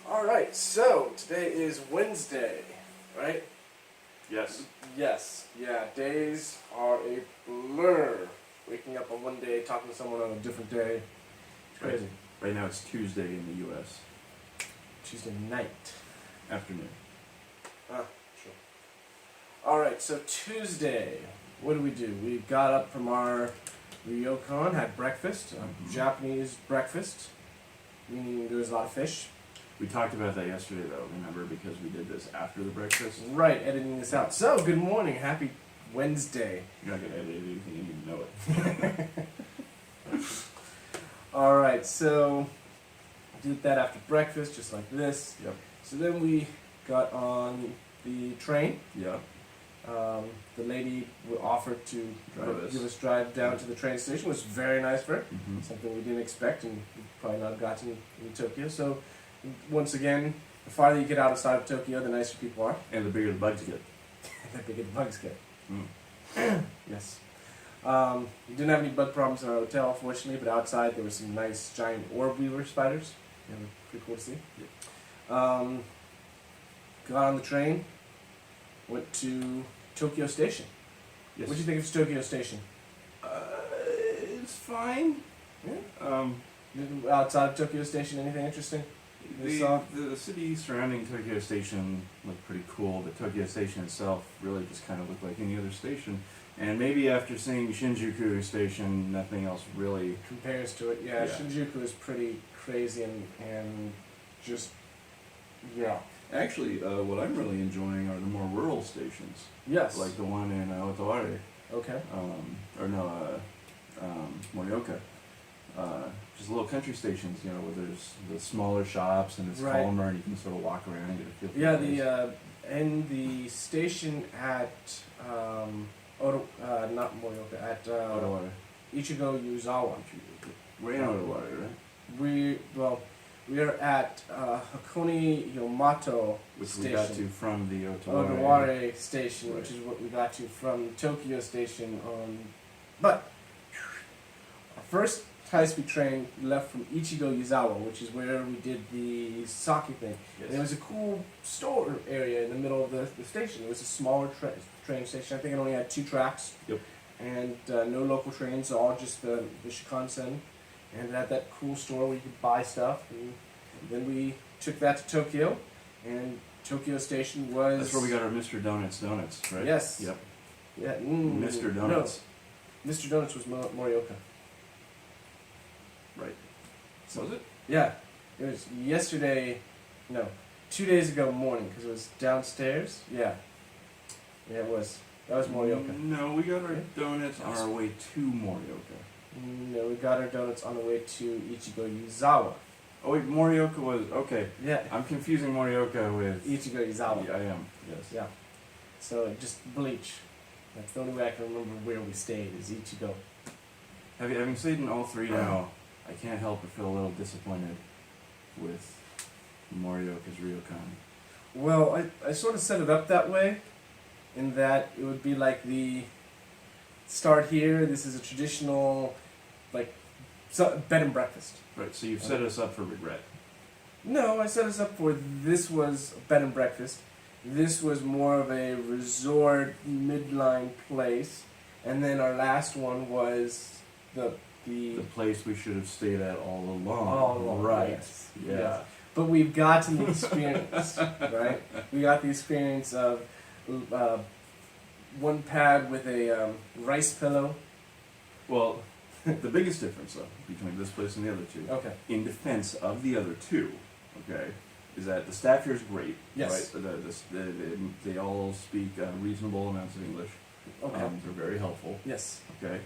Alright, so today is Wednesday, right? Yes. Yes, yeah, days are a blur. Waking up on one day, talking to someone on a different day. It's crazy. Right now it's Tuesday in the U.S. Tuesday night. Afternoon. Ah, sure. Alright, so Tuesday, what do? We got up from our Ryokan, had breakfast, Japanese breakfast, meaning there was a lot of fish. We talked about that yesterday, though, remember, because we did this after the breakfast. Right, editing this out. So, good morning, happy Wednesday. You're not going to edit anything, you need to know it. Alright, so did that after breakfast, just like this. Yep. So then we got on the train. Yeah. The lady offered to give us drive down to the train station. It was very nice for her. Mm-hmm. Something we didn't expect and we probably not gotten in Tokyo. So once again, the farther you get outside of Tokyo, the nicer people are. And the bigger the bugs get. The bigger the bugs get. Mm. Yes. We didn't have any bug problems in our hotel, unfortunately, but outside there were some nice giant orb weaver spiders. They were pretty cool to see. Yeah. Got on the train, went to Tokyo Station. Yes. What do you think of Tokyo Station? It's fine. Yeah. Outside of Tokyo Station, anything interesting? The city surrounding Tokyo Station looked pretty cool. The Tokyo Station itself really just kind of looked like any other station. And maybe after seeing Shinjuku Station, nothing else really Compares to it. Yeah, Shinjuku is pretty crazy and just, yeah. Actually, what I'm really enjoying are the more rural stations. Yes. Like the one in Otaware. Okay. Morioka. Just little country stations, you know, where there's the smaller shops and it's Right. calmer and you can sort of walk around and get a feel for Yeah, the place. and the station at not Morioka, at Otaware. Ichigo Yuzawa. We're in Otaware, right? We are at Hakone Yamato Which station. we got to from the Otaware. Otaware station, Right. which is what we got to from Tokyo Station. But our first high-speed train left from Ichigo Yuzawa, which is where we did the sake thing. Yes. And there was a cool store area in the middle of the station. It was a smaller train station. I think it only had 2 tracks. Yep. And no local trains, all just the Shinkansen. And it had that cool store where you could buy stuff. And then we took that to Tokyo. And Tokyo Station was... That's where we got our Mr. Donuts, right? Yes. Yep. Yeah. Mr. Donuts. No. Mr. Donuts was Morioka. Right. Was it? Yeah. It was yesterday... No. 2 days ago morning, because it was downstairs. Yeah. Yeah, it was. That was Morioka. No, we got our donuts on our way to Morioka. No, we got our donuts on the way to Ichigo Yuzawa. Oh wait, Morioka was, okay. Yeah. I'm confusing Morioka with... Ichigo Yuzawa. Yeah, I am, yes. Yeah. So, just Bleach. That's the only way I can remember where we stayed, is Ichigo. Having stayed in all 3 now, I can't help but feel a little disappointed with Morioka's Ryokan. Well, I sort of set it up that way, in that it would be like the start here, this is a traditional, like, bed and breakfast. Right, so you've set us up for regret. No, I set us up for this was a bed and breakfast. This was more of a resort midline place, and then our last one was the place we should have stayed at all along. All along, right. yes. Yeah. Yes. But we've gotten the experience, right? We got the experience of one pad with a rice pillow. Well, the biggest difference, though, between this place and the other 2, Okay. in defense of the other 2, okay, is that the staff here is great. Yes. Right? They all speak reasonable amounts of English. Okay. They're very helpful. Yes. Okay.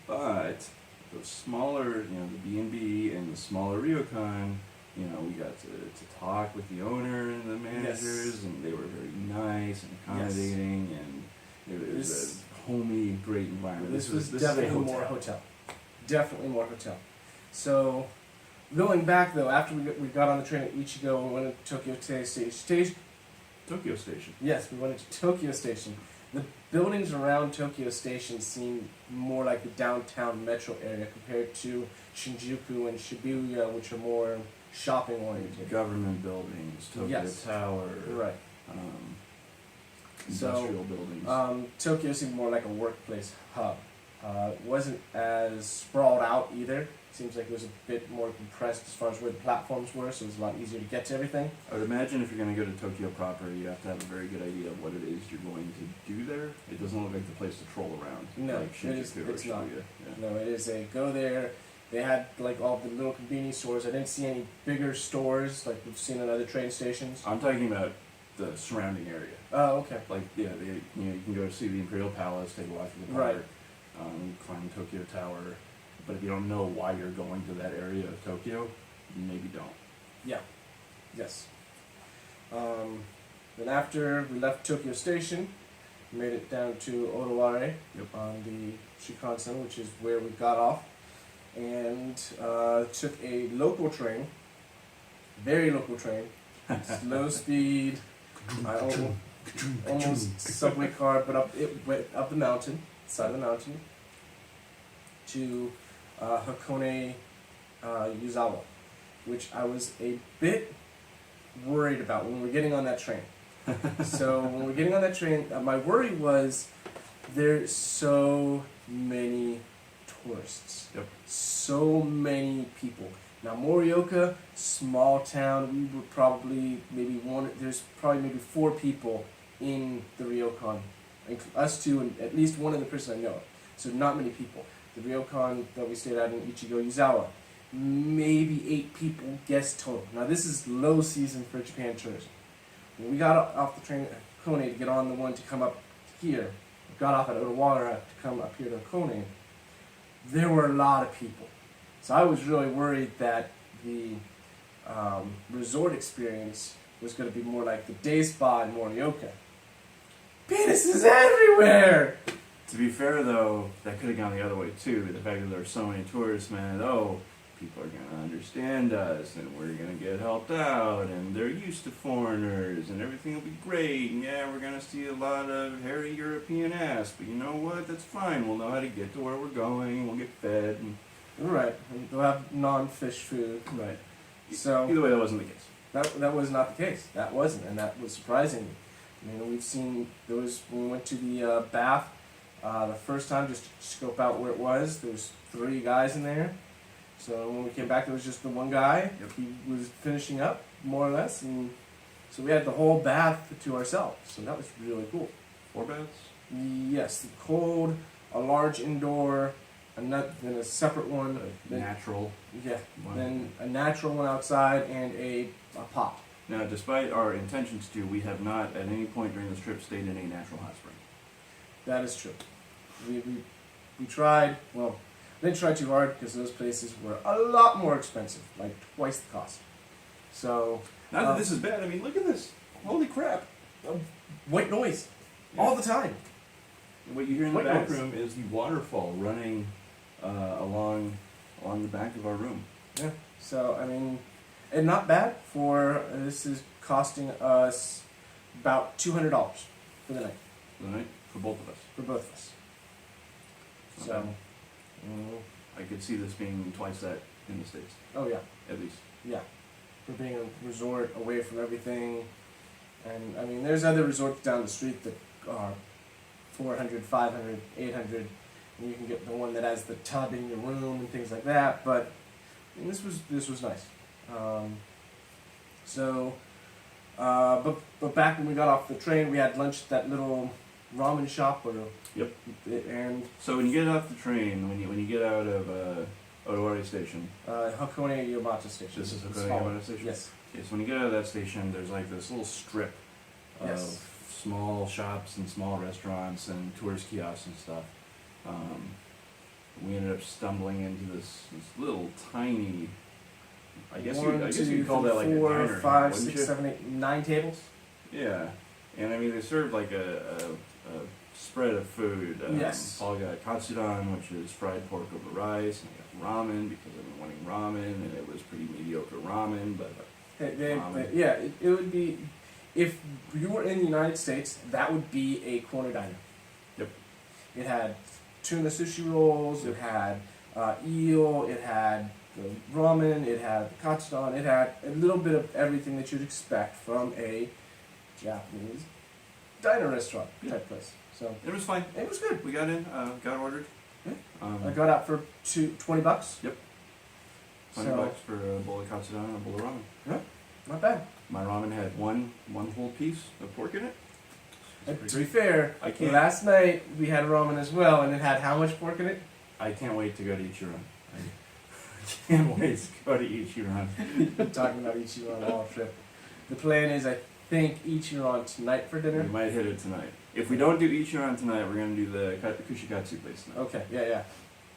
But the smaller, the B&B and the smaller Ryokan, we got to talk with the owner and the managers, and they were very nice and accommodating, and it was a homey, great environment. This was definitely more hotel. Definitely more hotel. So, going back though, after we got on the train at Ichigo, we went to Tokyo Station. Tokyo Station. Yes, we went to Tokyo Station. The buildings around Tokyo Station seem more like the downtown metro area compared to Shinjuku and Shibuya, which are more shopping oriented. Government buildings, Tokyo Yes. Tower, Right. um, So, industrial buildings. Tokyo seemed more like a workplace hub. It wasn't as sprawled out either. Seems like it was a bit more compressed as far as where the platforms were, so it was a lot easier to get to everything. I would imagine if you're going to go to Tokyo proper, you have to have a very good idea of what it is you're going to do there. It doesn't look like the place to troll around. No, like Shinjuku or it's not. Shibuya. Yeah. No, it is a go there. They had like all the little convenience stores. I didn't see any bigger stores like we've seen in other train stations. I'm talking about the surrounding area. Oh, okay. Like, yeah, you can go see the Imperial Palace, take a walk through the park, Right. climb Tokyo Tower. But if you don't know why you're going to that area of Tokyo, maybe don't. Yeah. Yes. Then after we left Tokyo Station, we made it down to Odawara on the Shinkansen, which is where we got off, and took a local train, very local train, slow speed, almost subway car, but it went up the mountain, side of the mountain, to Hakone Yuzawa, which I was a bit worried about when we were getting on that train. So when we're getting on that train, my worry was there's so many tourists. Yep. So many people. Now Morioka, small town, we were probably there's probably maybe 4 people in the Ryokan. Us two and at least one other person I know. So not many people. The Ryokan that we stayed at in Ichigo Yuzawa, maybe 8 people guest total. Now this is low season for Japan tourism. When we got off the train at Hakone to get on the one to come up here, got off at Odawara to come up here to Hakone, there were a lot of people. So I was really worried that the resort experience was going to be more like the day spa in Morioka. Penises everywhere! To be fair, though, that could have gone the other way, too. The fact that there were so many tourists meant, people are going to understand us, and we're going to get helped out, and they're used to foreigners, and everything will be great, and yeah, we're going to see a lot of hairy European ass, but you know what? That's fine. We'll know how to get to where we're going, we'll get fed. And Right. And they'll have non-fish food. right. So Either way, that wasn't the case. that was not the case. That wasn't, and that was surprising. I mean, we've seen those when we went to the bath the first time just to scope out where it was. There was 3 guys in there. So when we came back, there was just the one guy. Yep. He was finishing up more or less, and so we had the whole bath to ourselves. So that was really cool. 4 baths? Yes, the cold, a large indoor, then a separate one. A natural Yeah. one. Then a natural one outside and a pot. Now, despite our intentions to, we have not at any point during this trip stayed in a natural hot spring. That is true. We tried, well, didn't try too hard because those places were a lot more expensive, like twice the cost. So, Not that this is bad. I mean, look at this. Holy crap. white noise all the time. What you hear in the White back noise. room is the waterfall running along the back of our room. Yeah. So, I mean, and not bad for, this is costing us about $200 for the night, The night for both of us. for both of us. It's So, not bad. I could see this being twice that in the States, oh yeah. at least. Yeah, for being a resort away from everything. And I mean, there's other resorts down the street that are 400, 500, 800, and you can get the one that has the tub in your room and things like that. But I mean, this was nice. But back when we got off the train, we had lunch at that little ramen shop. Yep. And So when you get off the train, when you get out of Odawara Station, Hakone Yamata Station. this is It's Hakone smaller. Yamata Station? Yes. Okay, so when you get out of that station, there's like this little strip of Yes. small shops and small restaurants and tourist kiosks and stuff. We ended up stumbling into this little tiny, I guess you'd call that like a diner, 4, 5, wouldn't 6, you? 7, 8, 9 tables. Yeah, and I mean they served like a spread of food. Yes. Paul got katsudan, which is fried pork over rice, and I got ramen because I've been wanting ramen, and it was pretty mediocre ramen, but It would be, if you were in the United States, that would be a corner diner. Yep. It had tuna sushi rolls, it had eel, it had the ramen, it had the katsudon, it had a little bit of everything that you'd expect from a Japanese diner restaurant type place. So It was fine. it was good. We got in, got ordered. Yeah. Um, I got out for $20. Yep. $20 So, for a bowl of katsudon and a bowl of ramen. not bad. My ramen had one whole piece of pork in it. And to be fair, I can't- last night we had ramen as well, and it had how much pork in it? I can't wait to go to Ichiran. I can't wait to go to Ichiran. Talking about Ichiran all trip. The plan is, I think, Ichiran tonight for We dinner. might hit it tonight. If we don't do Ichiran tonight, we're gonna do the Kushikatsu place tonight. Okay, yeah.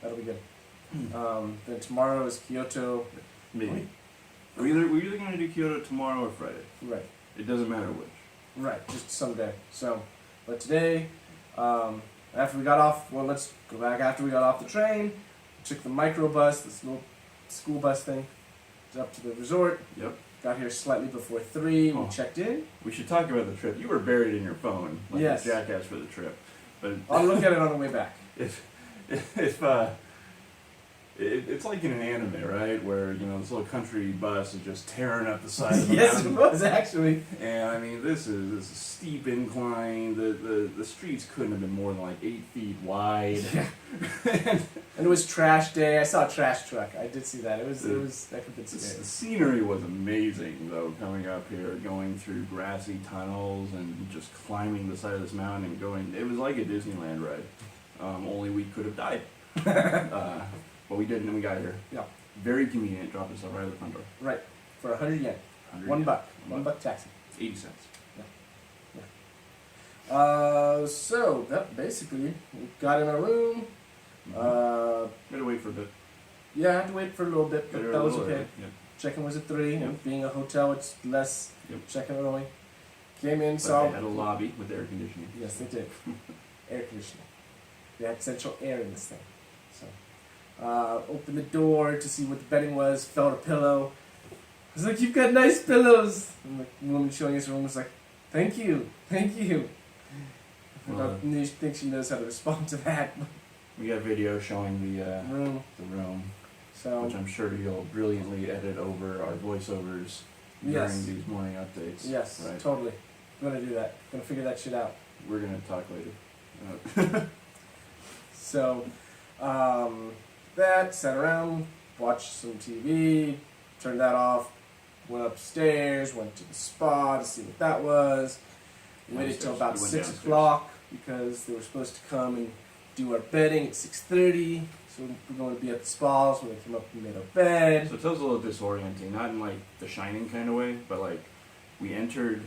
That'll be good. Then tomorrow is Kyoto. Maybe. We're either gonna do Kyoto tomorrow or Friday. Right. It doesn't matter which. Right, just someday. So, but today, after we got off, well, let's go back. After we got off the train, took the microbus, this little school bus thing, up to the resort. Yep. Got here slightly before 3. We Oh. checked in. We should talk about the trip. You were buried in your phone, like Yes. a jackass for the trip. But I'll look at it on the way back. It's like in an anime, right? Where this little country bus is just tearing up the side of the Yes, it mountain. was actually. And I mean, this is a steep incline. The streets couldn't have been more than like 8 feet wide. Yeah. And it was trash day. I saw a trash truck. I did see that. It was that could have been The scary. scenery was amazing, though, coming up here, going through grassy tunnels and just climbing the side of this mountain and going. It was like a Disneyland ride, only we could have died. But we didn't, and we got here. Yeah. Very convenient. Dropped us off right at the front door. Right. For 100 yen. 100 $1. yen. $1 taxi. 80 cents. So that basically we got in our room. Had to wait for a bit. Yeah, I had to wait for a little bit, but Got here that a was little okay. early. Yep. Check-in was at 3. Yep. And being a hotel, it's less Yep. check-in early. Came in, But saw. they had a lobby with air conditioning. Yes, they did. Air conditioning. They had central air in this thing. So, opened the door to see what the bedding was. Felt a pillow. I was like, "You've got nice pillows." And the woman showing us her room was like, "Thank you, thank you." I Well, don't think she knows how to respond to that We got video showing the room. room, So which I'm sure you'll brilliantly edit over our voiceovers during Yes. these morning updates. yes, Right. totally. Gonna do that. Gonna figure that shit out. We're gonna talk later. So, that, sat around, watched some TV, turned that off, went upstairs, went to the spa to see what that was, waited till Downstairs. about We went 6 downstairs. o'clock because they were supposed to come and do our bedding at 6:30, so we're going to be at the spa, so when they came up and made our bed. So it was a little disorienting, not in like the Shining kind of way, but like we entered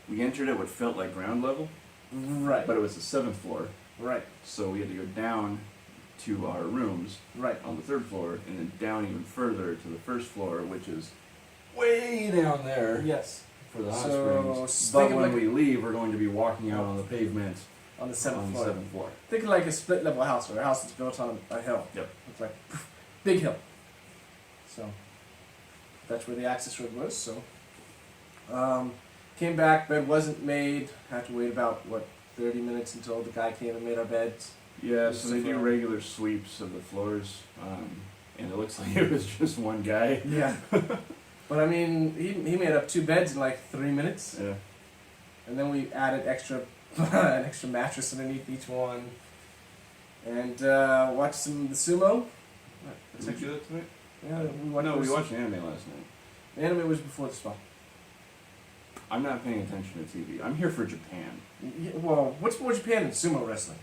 at what felt like ground level, Right, but it was the 7th floor, right, so we had to go down to our rooms right. on the 3rd floor, and then down even further to the 1st floor, which is way down there Yes, for the hot So, springs. think But of when like- we leave, we're going to be walking out on the pavement on the 7th on floor. the 7th floor. Think of like a split level house, or a house that's built on a hill. Yep. It's like big hill. So that's where the access road was. So came back, bed wasn't made. Had to wait about 30 minutes until the guy came and made our beds. Yeah, so they do regular sweeps of the floors, and it looks like it was just one guy. Yeah. But I mean, he made up 2 beds in like 3 minutes, Yeah. and then we added an extra mattress underneath each one, and watched some of the sumo. Did we do that tonight? Yeah, we watched. No, we watched anime last night. The anime was before the spa. I'm not paying attention to TV. I'm here for Japan. Yeah, well, what's more Japan than sumo wrestling?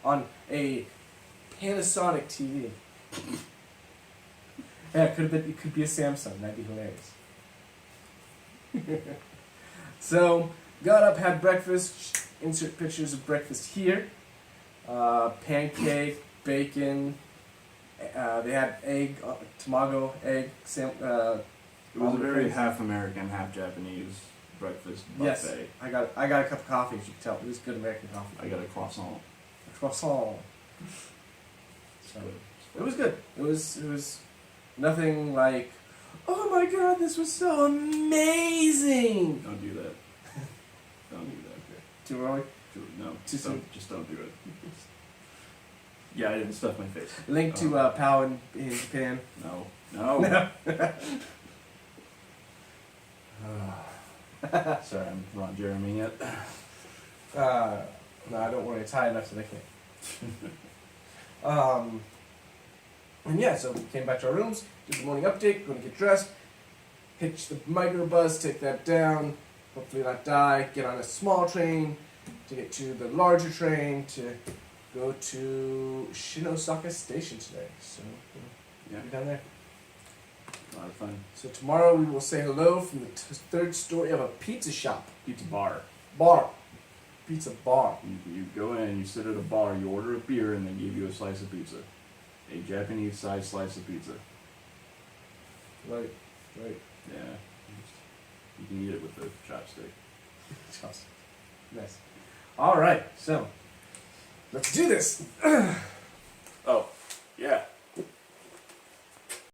On a Panasonic TV. Yeah, it could be a Samsung. That'd be hilarious. So, got up, had breakfast. Insert pictures of breakfast here. Pancake, bacon. They had egg, tamago, egg. It was a very half American, half Japanese breakfast Yes, buffet. I got a cup of coffee. As you can tell, it was good American coffee. I got a croissant. A croissant. So it was good. It was nothing like, oh my god, this was so amazing. Don't do that. Don't do that. Too early. No, Too soon. just don't do it. Yeah, I didn't stuff my face. Link to Pow in Japan. No. No. Sorry, I'm not Jeremy yet. No, I don't worry. It's high enough so they can't. And yeah, so we came back to our rooms, did the morning update, going to get dressed, hitch the microbus, take that down, hopefully not die, get on a small train to get to the larger train to go to Shinosaka Station today. So, Yeah, be down there. a lot of fun. So tomorrow we will say hello from the third story of a pizza shop. Pizza bar. Bar. Pizza bar. You go in, you sit at a bar, you order a beer, and they give you a slice of pizza. A Japanese-sized slice of pizza. Right. Yeah. You can eat it with a chopstick. Nice. Alright, so let's do this.